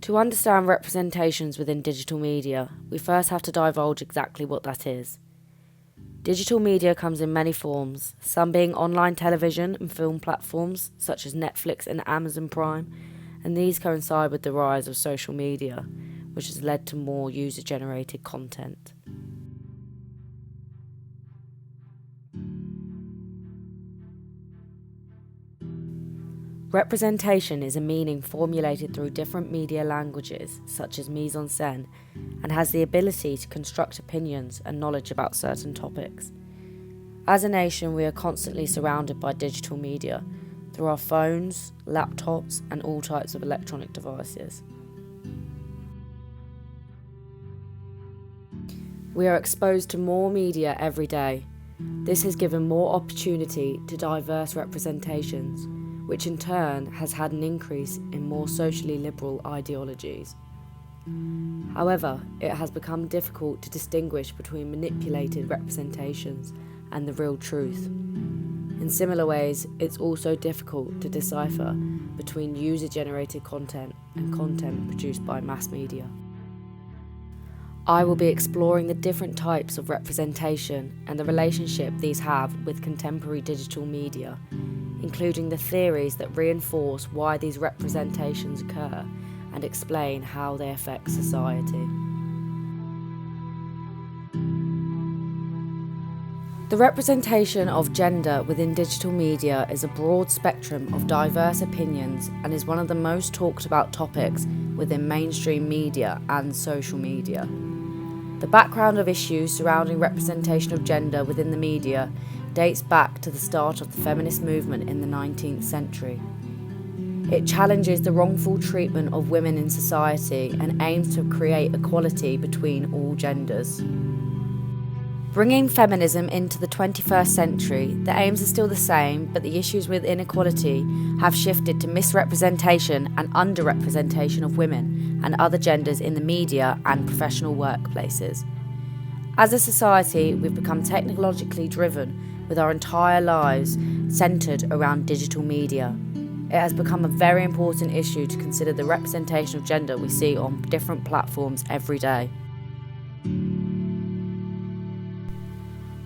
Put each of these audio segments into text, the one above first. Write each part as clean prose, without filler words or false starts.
To understand representations within digital media, we first have to divulge exactly what that is. Digital media comes in many forms, some being online television and film platforms such as Netflix and Amazon Prime, and these coincide with the rise of social media, which has led to more user-generated content. Representation is a meaning formulated through different media languages, such as mise-en-scène, and has the ability to construct opinions and knowledge about certain topics. As a nation, we are constantly surrounded by digital media through our phones, laptops, and all types of electronic devices. We are exposed to more media every day. This has given more opportunity to diverse representations, which in turn has had an increase in more socially liberal ideologies. However, it has become difficult to distinguish between manipulated representations and the real truth. In similar ways, it's also difficult to decipher between user-generated content and content produced by mass media. I will be exploring the different types of representation and the relationship these have with contemporary digital media, including the theories that reinforce why these representations occur and explain how they affect society. The representation of gender within digital media is a broad spectrum of diverse opinions and is one of the most talked about topics within mainstream media and social media. The background of issues surrounding representation of gender within the media dates back to the start of the feminist movement in the 19th century. It challenges the wrongful treatment of women in society and aims to create equality between all genders. Bringing feminism into the 21st century, the aims are still the same, but the issues with inequality have shifted to misrepresentation and underrepresentation of women and other genders in the media and professional workplaces. As a society, we've become technologically driven, with our entire lives centred around digital media. It has become a very important issue to consider the representation of gender we see on different platforms every day.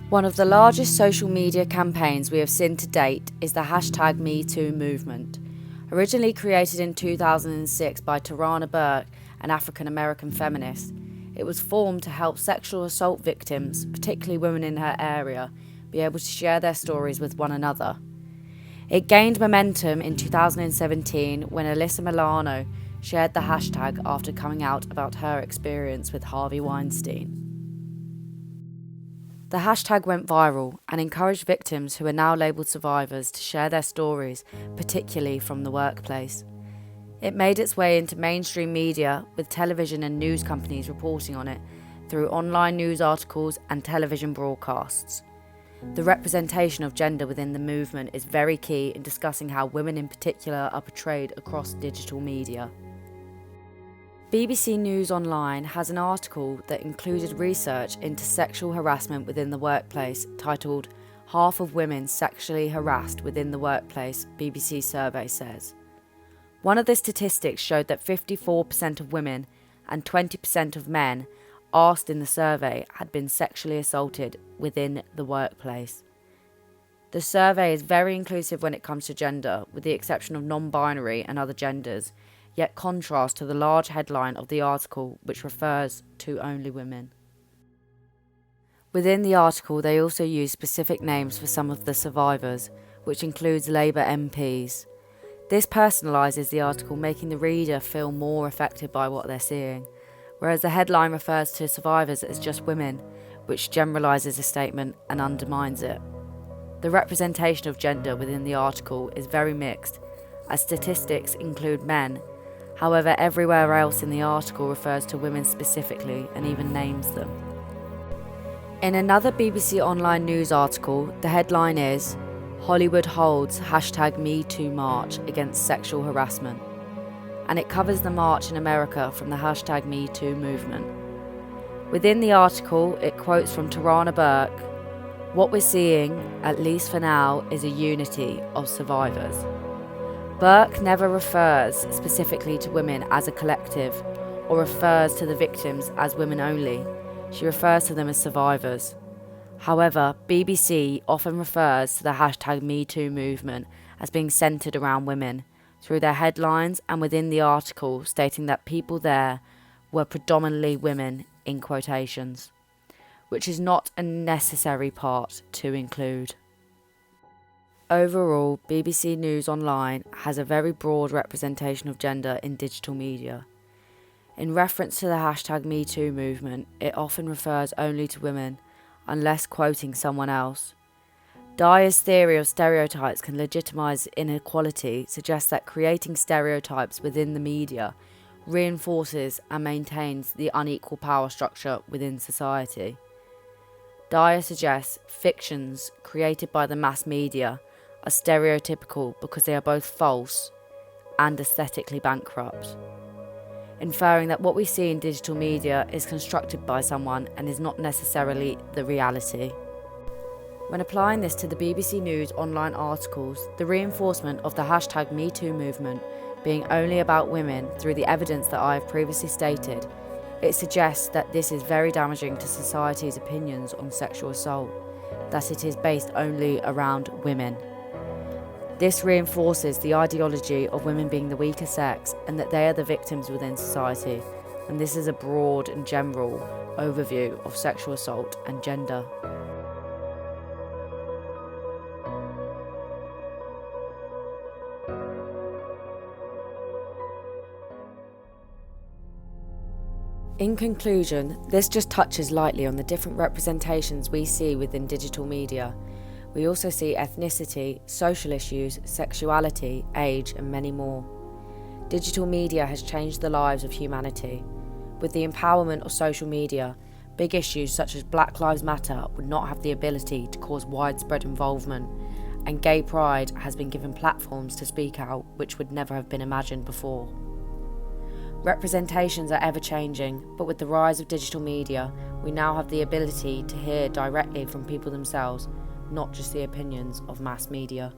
One of the largest social media campaigns we have seen to date is the #MeToo movement. Originally created in 2006 by Tarana Burke, an African-American feminist, it was formed to help sexual assault victims, particularly women in her area, be able to share their stories with one another. It gained momentum in 2017 when Alyssa Milano shared the hashtag after coming out about her experience with Harvey Weinstein. The hashtag went viral and encouraged victims who are now labelled survivors to share their stories, particularly from the workplace. It made its way into mainstream media, with television and news companies reporting on it through online news articles and television broadcasts. The representation of gender within the movement is very key in discussing how women in particular are portrayed across digital media. BBC News Online has an article that included research into sexual harassment within the workplace titled "Half of Women Sexually Harassed Within the Workplace," BBC survey says. One of the statistics showed that 54% of women and 20% of men asked in the survey had been sexually assaulted within the workplace. The survey is very inclusive when it comes to gender, with the exception of non-binary and other genders, yet contrast to the large headline of the article which refers to only women. Within the article they also use specific names for some of the survivors, which includes Labour MPs. This personalises the article, making the reader feel more affected by what they're seeing, whereas the headline refers to survivors as just women, which generalises a statement and undermines it. The representation of gender within the article is very mixed, as statistics include men. However, everywhere else in the article refers to women specifically and even names them. In another BBC Online news article, the headline is "Hollywood holds #MeToo march against sexual harassment," and it covers the march in America from the #MeToo movement. Within the article, it quotes from Tarana Burke, "What we're seeing, at least for now, is a unity of survivors." Burke never refers specifically to women as a collective or refers to the victims as women only. She refers to them as survivors. However, BBC often refers to the #MeToo movement as being centred around women, through their headlines and within the article stating that people there were predominantly women in quotations, which is not a necessary part to include. Overall, BBC News Online has a very broad representation of gender in digital media. In reference to the #MeToo movement, it often refers only to women, unless quoting someone else. Dyer's theory of stereotypes can legitimise inequality suggests that creating stereotypes within the media reinforces and maintains the unequal power structure within society. Dyer suggests fictions created by the mass media are stereotypical because they are both false and aesthetically bankrupt, inferring that what we see in digital media is constructed by someone and is not necessarily the reality. When applying this to the BBC News Online articles, the reinforcement of the #MeToo movement being only about women through the evidence that I have previously stated, it suggests that this is very damaging to society's opinions on sexual assault, that it is based only around women. This reinforces the ideology of women being the weaker sex and that they are the victims within society, and this is a broad and general overview of sexual assault and gender. In conclusion, this just touches lightly on the different representations we see within digital media. We also see ethnicity, social issues, sexuality, age, and many more. Digital media has changed the lives of humanity. With the empowerment of social media, big issues such as Black Lives Matter would not have the ability to cause widespread involvement, and gay pride has been given platforms to speak out which would never have been imagined before. Representations are ever changing, but with the rise of digital media, we now have the ability to hear directly from people themselves, not just the opinions of mass media.